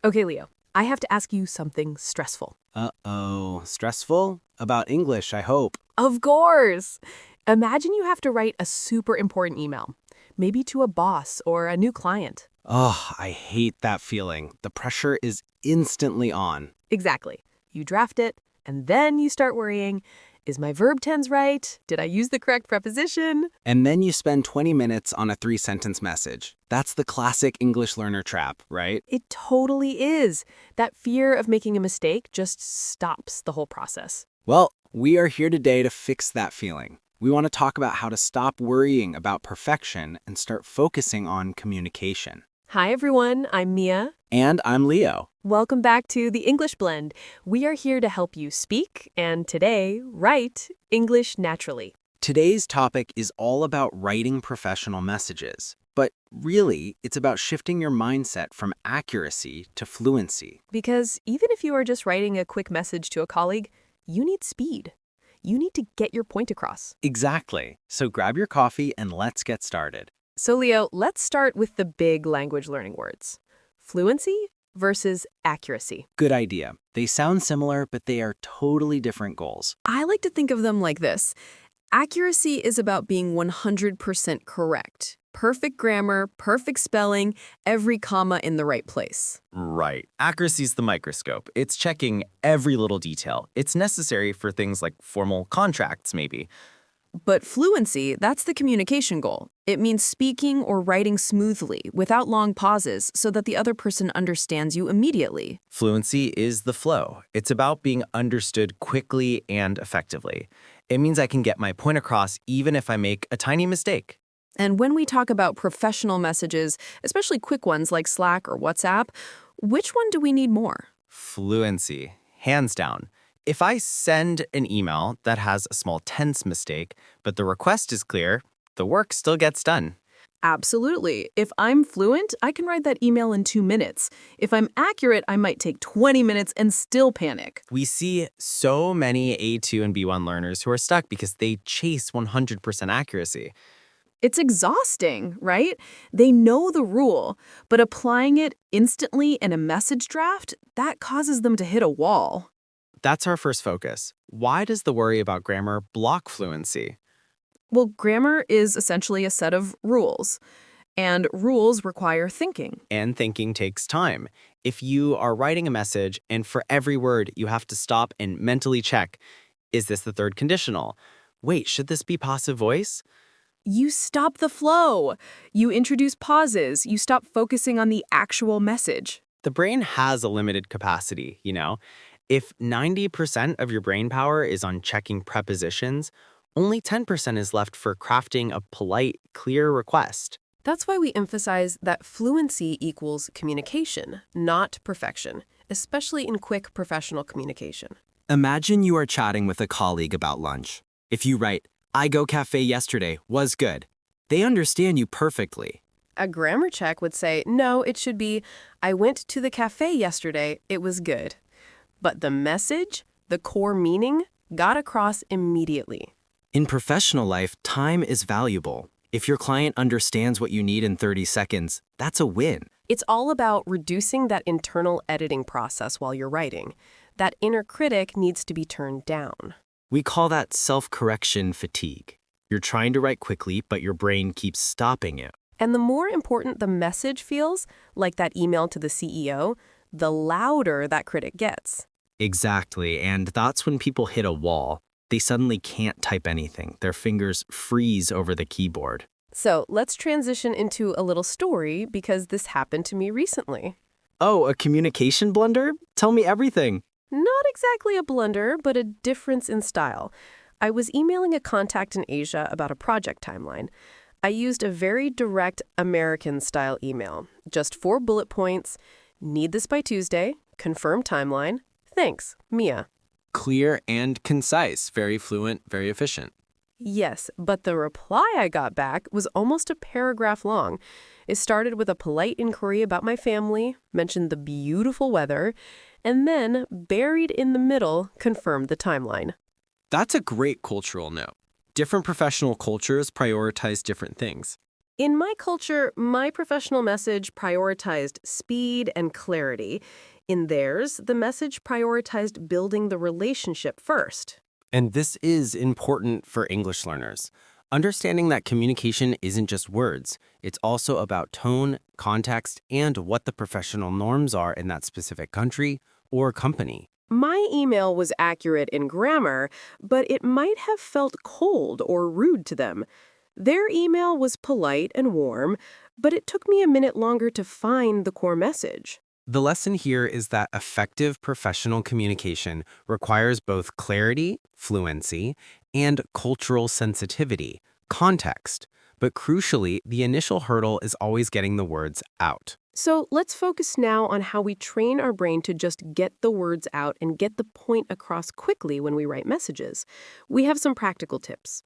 Okay, Leo, I have to ask you something stressful. Uh-oh. Stressful? About English, I hope. Of course! Imagine you have to write a super important email, maybe to a boss or a new client. Oh, I hate that feeling. The pressure is instantly on. Exactly. You draft it, and then you start worrying, is my verb tense right? Did I use the correct preposition? And then you spend 20 minutes on a 3-sentence message. That's the classic English learner trap, right? It totally is. That fear of making a mistake just stops the whole process. Well, we are here today to fix that feeling. We want to talk about how to stop worrying about perfection and start focusing on communication. Hi, everyone. I'm Mia. And I'm Leo. Welcome back to the English Blend. We are here to help you speak and today write English naturally. Today's topic is all about writing professional messages. But really, it's about shifting your mindset from accuracy to fluency. Because even if you are just writing a quick message to a colleague, you need speed. You need to get your point across. Exactly. So grab your coffee and let's get started. So, Leo, let's start with the big language learning words. Fluency versus accuracy. Good idea. They sound similar, but they are totally different goals. I like to think of them like this. Accuracy is about being 100% correct. Perfect grammar, perfect spelling, every comma in the right place. Right. Accuracy's the microscope. It's checking every little detail. It's necessary for things like formal contracts, maybe. But fluency, that's the communication goal. It means speaking or writing smoothly, without long pauses, so that the other person understands you immediately. Fluency is the flow. It's about being understood quickly and effectively. It means I can get my point across even if I make a tiny mistake. And when we talk about professional messages, especially quick ones like Slack or WhatsApp, which one do we need more? Fluency, hands down. If I send an email that has a small tense mistake, but the request is clear, the work still gets done. Absolutely. If I'm fluent, I can write that email in 2 minutes. If I'm accurate, I might take 20 minutes and still panic. We see so many A2 and B1 learners who are stuck because they chase 100% accuracy. It's exhausting, right? They know the rule, but applying it instantly in a message draft, that causes them to hit a wall. That's our first focus. Why does the worry about grammar block fluency? Well, grammar is essentially a set of rules, and rules require thinking. And thinking takes time. If you are writing a message and for every word you have to stop and mentally check, is this the third conditional? Wait, should this be passive voice? You stop the flow. You introduce pauses. You stop focusing on the actual message. The brain has a limited capacity, you know? If 90% of your brain power is on checking prepositions, only 10% is left for crafting a polite, clear request. That's why we emphasize that fluency equals communication, not perfection, especially in quick professional communication. Imagine you are chatting with a colleague about lunch. If you write, "I go cafe yesterday, was good," they understand you perfectly. A grammar check would say, no, it should be, I went to the cafe yesterday, it was good. But the message, the core meaning, got across immediately. In professional life, time is valuable. If your client understands what you need in 30 seconds, that's a win. It's all about reducing that internal editing process while you're writing. That inner critic needs to be turned down. We call that self-correction fatigue. You're trying to write quickly, but your brain keeps stopping you. And the more important the message feels, like that email to the CEO, the louder that critic gets. Exactly, and that's when people hit a wall. They suddenly can't type anything. Their fingers freeze over the keyboard. So let's transition into a little story because this happened to me recently. Oh, a communication blunder? Tell me everything. Not exactly a blunder, but a difference in style. I was emailing a contact in Asia about a project timeline. I used a very direct American-style email. Just 4 bullet points. Need this by Tuesday. Confirm timeline. Thanks, Mia. Clear and concise, very fluent, very efficient. Yes, but the reply I got back was almost a paragraph long. It started with a polite inquiry about my family, mentioned the beautiful weather, and then, buried in the middle, confirmed the timeline. That's a great cultural note. Different professional cultures prioritize different things. In my culture, my professional message prioritized speed and clarity. In theirs, the message prioritized building the relationship first. And this is important for English learners. Understanding that communication isn't just words, it's also about tone, context, and what the professional norms are in that specific country or company. My email was accurate in grammar, but it might have felt cold or rude to them. Their email was polite and warm, but it took me a minute longer to find the core message. The lesson here is that effective professional communication requires both clarity, fluency, and cultural sensitivity, context. But crucially, the initial hurdle is always getting the words out. So let's focus now on how we train our brain to just get the words out and get the point across quickly when we write messages. We have some practical tips.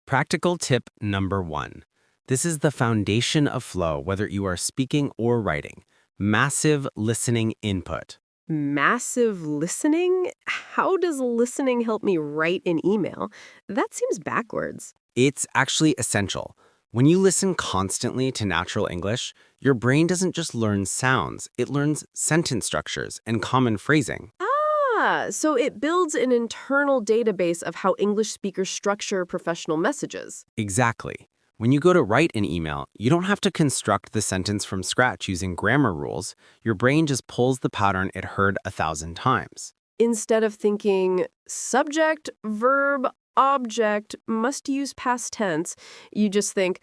Practical tip number 1. This is the foundation of flow, whether you are speaking or writing. Massive listening input. Massive listening? How does listening help me write an email? That seems backwards. It's actually essential. When you listen constantly to natural English, your brain doesn't just learn sounds, it learns sentence structures and common phrasing. So it builds an internal database of how English speakers structure professional messages. Exactly. When you go to write an email, you don't have to construct the sentence from scratch using grammar rules. Your brain just pulls the pattern it heard 1,000 times. Instead of thinking subject, verb, object, must use past tense, you just think,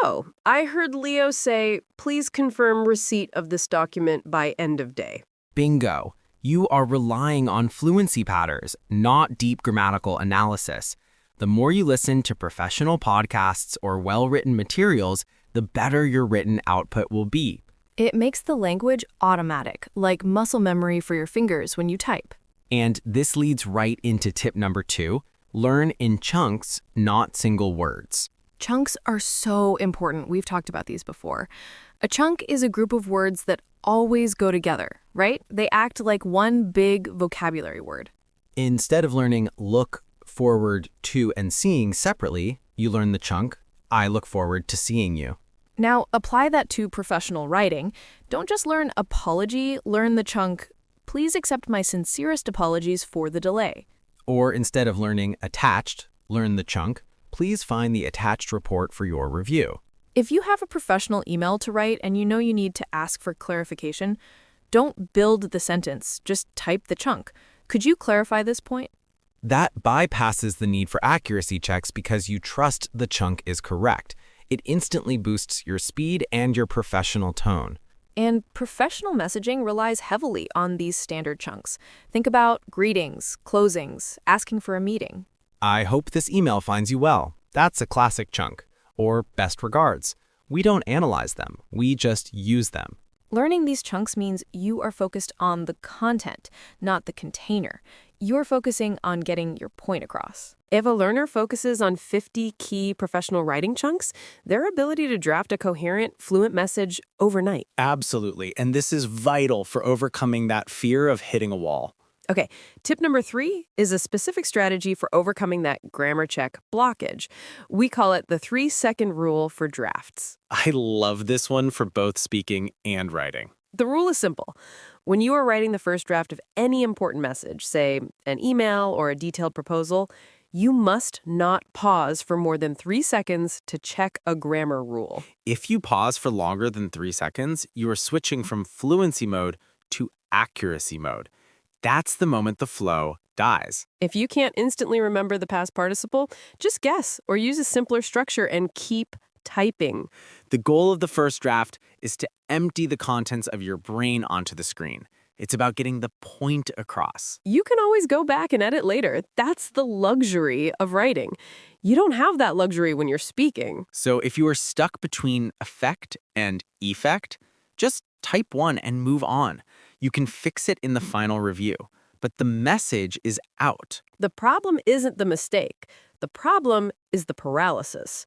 oh, I heard Leo say, please confirm receipt of this document by end of day. Bingo. You are relying on fluency patterns, not deep grammatical analysis. The more you listen to professional podcasts or well-written materials, the better your written output will be. It makes the language automatic, like muscle memory for your fingers when you type. And this leads right into tip number 2. Learn in chunks, not single words. Chunks are so important. We've talked about these before. A chunk is a group of words that always go together, right? They act like one big vocabulary word. Instead of learning look forward to and seeing separately, you learn the chunk, I look forward to seeing you. Now, apply that to professional writing. Don't just learn apology, learn the chunk, please accept my sincerest apologies for the delay. Or instead of learning attached, learn the chunk, please find the attached report for your review. If you have a professional email to write and you know you need to ask for clarification, don't build the sentence, just type the chunk. Could you clarify this point? That bypasses the need for accuracy checks because you trust the chunk is correct. It instantly boosts your speed and your professional tone. And professional messaging relies heavily on these standard chunks. Think about greetings, closings, asking for a meeting. I hope this email finds you well. That's a classic chunk. Or best regards. We don't analyze them. We just use them. Learning these chunks means you are focused on the content, not the container. You're focusing on getting your point across. If a learner focuses on 50 key professional writing chunks, their ability to draft a coherent, fluent message overnight. Absolutely. And this is vital for overcoming that fear of hitting a wall. Okay, tip number 3 is a specific strategy for overcoming that grammar check blockage. We call it the 3-second rule for drafts. I love this one for both speaking and writing. The rule is simple. When you are writing the first draft of any important message, say an email or a detailed proposal, you must not pause for more than 3 seconds to check a grammar rule. If you pause for longer than 3 seconds, you are switching from fluency mode to accuracy mode. That's the moment the flow dies. If you can't instantly remember the past participle, just guess or use a simpler structure and keep typing. The goal of the first draft is to empty the contents of your brain onto the screen. It's about getting the point across. You can always go back and edit later. That's the luxury of writing. You don't have that luxury when you're speaking. So if you are stuck between effect and effect, just type one and move on. You can fix it in the final review. But the message is out. The problem isn't the mistake. The problem is the paralysis.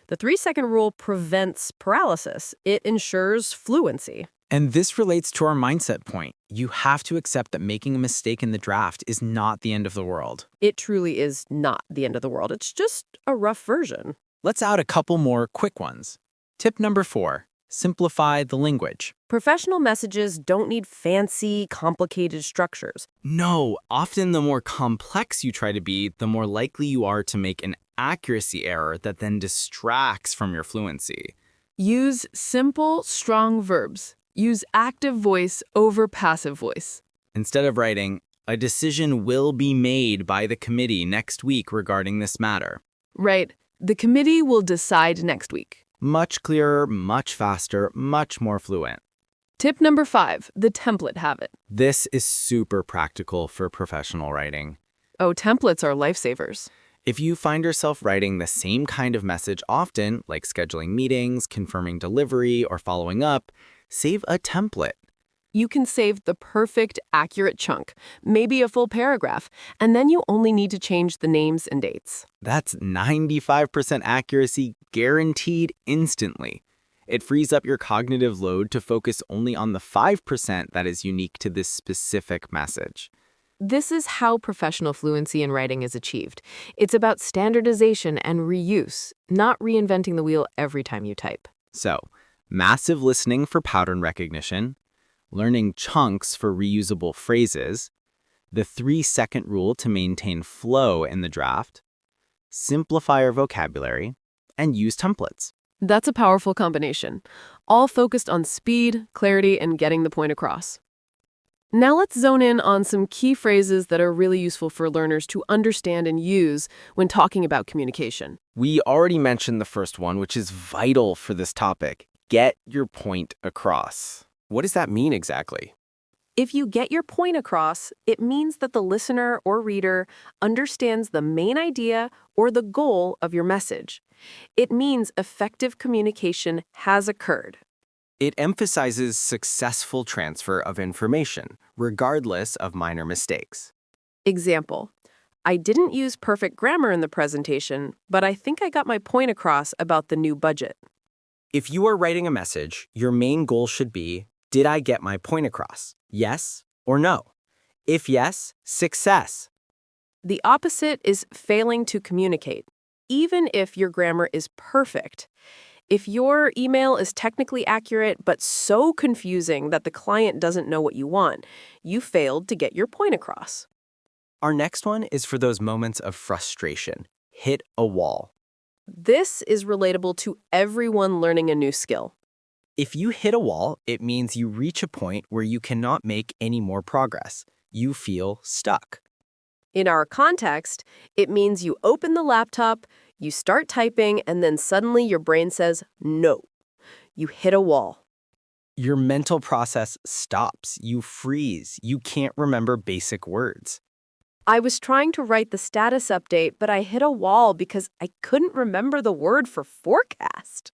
The 3-second rule prevents paralysis. It ensures fluency. And this relates to our mindset point. You have to accept that making a mistake in the draft is not the end of the world. It truly is not the end of the world. It's just a rough version. Let's add a couple more quick ones. Tip number 4, simplify the language. Professional messages don't need fancy, complicated structures. No, often the more complex you try to be, the more likely you are to make an accuracy error that then distracts from your fluency. Use simple, strong verbs. Use active voice over passive voice. Instead of writing, a decision will be made by the committee next week regarding this matter. Right. The committee will decide next week. Much clearer, much faster, much more fluent. Tip number 5, the template habit. This is super practical for professional writing. Oh, templates are lifesavers. If you find yourself writing the same kind of message often, like scheduling meetings, confirming delivery, or following up, save a template. You can save the perfect, accurate chunk, maybe a full paragraph, and then you only need to change the names and dates. That's 95% accuracy guaranteed instantly. It frees up your cognitive load to focus only on the 5% that is unique to this specific message. This is how professional fluency in writing is achieved. It's about standardization and reuse, not reinventing the wheel every time you type. So, massive listening for pattern recognition, learning chunks for reusable phrases, the 3-second rule to maintain flow in the draft, simplify your vocabulary, and use templates. That's a powerful combination, all focused on speed, clarity, and getting the point across. Now let's zone in on some key phrases that are really useful for learners to understand and use when talking about communication. We already mentioned the first one, which is vital for this topic. Get your point across. What does that mean exactly? If you get your point across, it means that the listener or reader understands the main idea or the goal of your message. It means effective communication has occurred. It emphasizes successful transfer of information, regardless of minor mistakes. Example: I didn't use perfect grammar in the presentation, but I think I got my point across about the new budget. If you are writing a message, your main goal should be, did I get my point across? Yes or no? If yes, success. The opposite is failing to communicate, even if your grammar is perfect. If your email is technically accurate but so confusing that the client doesn't know what you want, you failed to get your point across. Our next one is for those moments of frustration. Hit a wall. This is relatable to everyone learning a new skill. If you hit a wall, it means you reach a point where you cannot make any more progress. You feel stuck. In our context, it means you open the laptop, you start typing, and then suddenly your brain says, no. You hit a wall. Your mental process stops. You freeze. You can't remember basic words. I was trying to write the status update, but I hit a wall because I couldn't remember the word for forecast.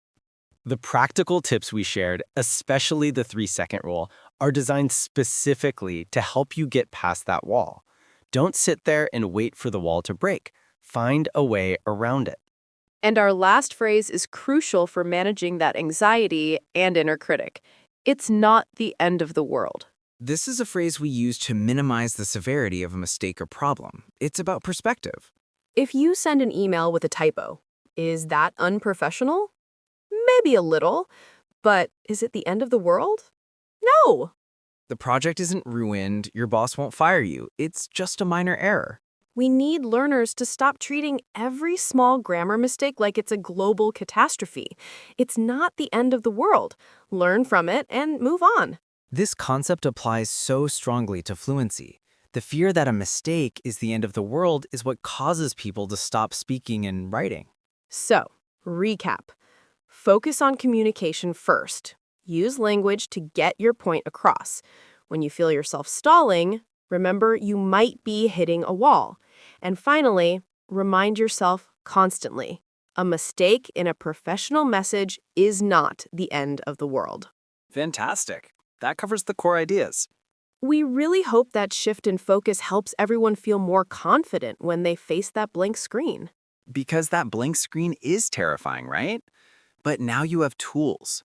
The practical tips we shared, especially the 3-second rule, are designed specifically to help you get past that wall. Don't sit there and wait for the wall to break. Find a way around it. And our last phrase is crucial for managing that anxiety and inner critic. It's not the end of the world. This is a phrase we use to minimize the severity of a mistake or problem. It's about perspective. If you send an email with a typo, is that unprofessional? Maybe a little, but is it the end of the world? No. The project isn't ruined, your boss won't fire you. It's just a minor error. We need learners to stop treating every small grammar mistake like it's a global catastrophe. It's not the end of the world. Learn from it and move on. This concept applies so strongly to fluency. The fear that a mistake is the end of the world is what causes people to stop speaking and writing. So, recap. Focus on communication first. Use language to get your point across. When you feel yourself stalling, remember you might be hitting a wall. And finally, remind yourself constantly, a mistake in a professional message is not the end of the world. Fantastic. That covers the core ideas. We really hope that shift in focus helps everyone feel more confident when they face that blank screen. Because that blank screen is terrifying, right? But now you have tools.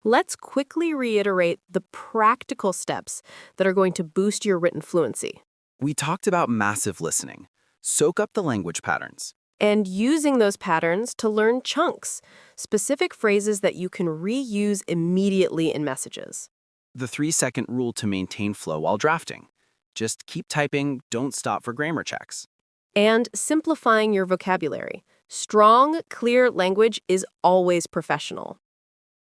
Let's quickly reiterate the practical steps that are going to boost your written fluency. We talked about massive listening. Soak up the language patterns. and using those patterns to learn chunks, specific phrases that you can reuse immediately in messages. The 3-second rule to maintain flow while drafting. Just keep typing, don't stop for grammar checks. And simplifying your vocabulary. Strong, clear language is always professional.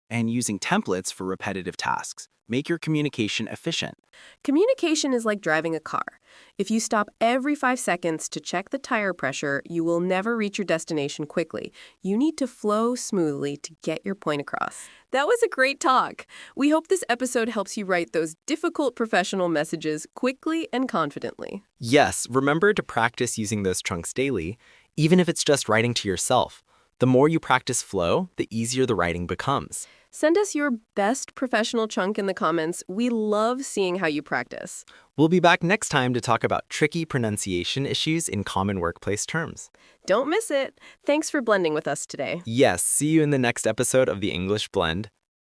And using templates for repetitive tasks. Make your communication efficient. Communication is like driving a car. If you stop every 5 seconds to check the tire pressure, you will never reach your destination quickly. You need to flow smoothly to get your point across. That was a great talk. We hope this episode helps you write those difficult professional messages quickly and confidently. Yes, remember to practice using those chunks daily, even if it's just writing to yourself. The more you practice flow, the easier the writing becomes. Send us your best professional chunk in the comments. We love seeing how you practice. We'll be back next time to talk about tricky pronunciation issues in common workplace terms. Don't miss it. Thanks for blending with us today. Yes, see you in the next episode of the English Blend.